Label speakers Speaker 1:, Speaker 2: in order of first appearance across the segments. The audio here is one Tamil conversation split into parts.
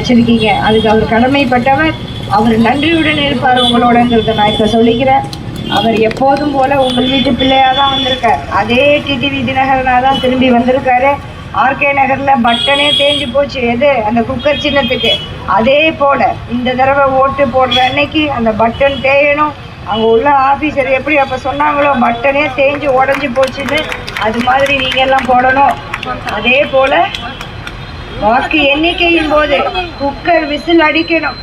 Speaker 1: வச்சிருக்கீங்க. அதுக்கு அவர் கடமைப்பட்டவர். அவர் நன்றியுடன் இருப்பார் உங்களோடங்கிறத நான் இப்போ சொல்லிக்கிறேன். அவர் எப்போதும் போல உங்கள் வீட்டு பிள்ளையாக தான் வந்திருக்கார். அதே டிடிவி தினகரனாக தான் திரும்பி வந்திருக்காரு. ஆர்கே நகரில் பட்டனே தேஞ்சு போச்சு, எது அந்த குக்கர் சின்னத்துக்கு. அதே போல் இந்த தடவை ஓட்டு போடுற அன்னைக்கு அந்த பட்டன் தேயணும். அங்கே உள்ள ஆஃபீஸர் எப்படி அப்போ சொன்னாங்களோ பட்டனே தேஞ்சு உடஞ்சி போச்சுன்னு, அது மாதிரி நீங்கள் எல்லாம் போடணும். அதே போல் வாக்கு எண்ணிக்கையின் போது குக்கர் விசில் அடிக்கணும்.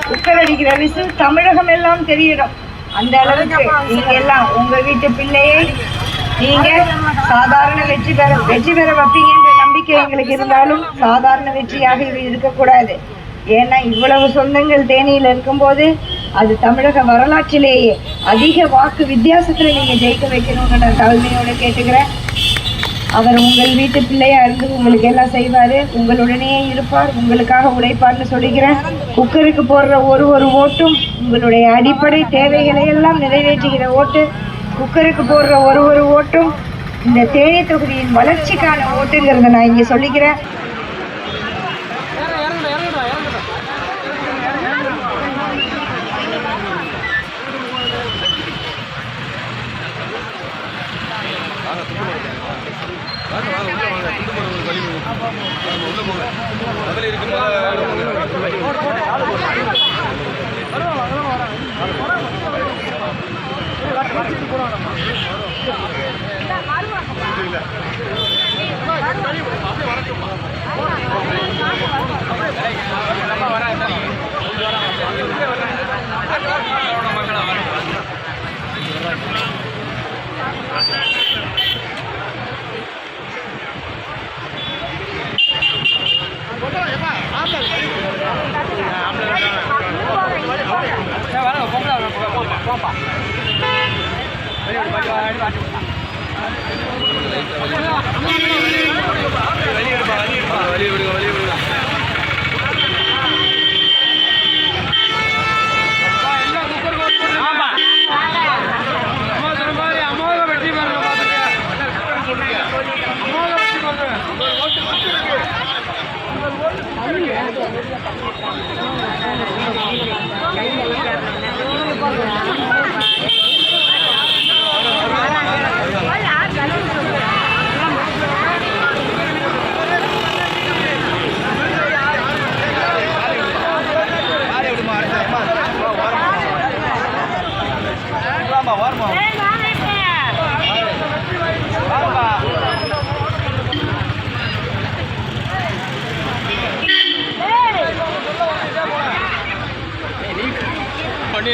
Speaker 1: குக்கர் அடிக்கிற விசில் தமிழகம் எல்லாம் தெரியணும். அந்த அளவுக்கு நீங்க எல்லாம் உங்க வீட்டு பிள்ளையை நீங்க சாதாரண வெற்றி பெற வைப்பீங்கன்ற நம்பிக்கை எங்களுக்கு இருந்தாலும் சாதாரண வெற்றியாக இது இருக்கக்கூடாது. ஏன்னா இவ்வளவு சொந்தங்கள் தேனியில் இருக்கும்போது அது தமிழக வரலாற்றிலேயே அதிக வாக்கு வித்தியாசத்தில் நீங்க ஜெயிக்க வைக்கணும்னு நான் தலைமையோட கேட்டுக்கிறேன். அவர் உங்கள் வீட்டு பிள்ளையா இருந்து உங்களுக்கு எல்லாம் செய்வார், உங்களுடனே இருப்பார், உங்களுக்காக உழைப்பார்னு சொல்லிக்கிறேன். குக்கருக்கு போடுற ஒரு ஓட்டும் உங்களுடைய அடிப்படை தேவைகளை எல்லாம் நிறைவேற்றுகிற ஓட்டு. குக்கருக்கு போடுற ஒரு ஓட்டும் இந்த தேனி தொகுதியின் வளர்ச்சிக்கான ஓட்டுங்கிறத நான் இங்கே சொல்லிக்கிறேன்.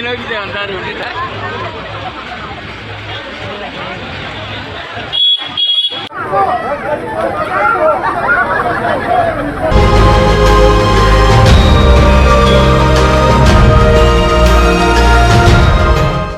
Speaker 2: நோக்கி வந்தாரு விட்டுட்டேன்.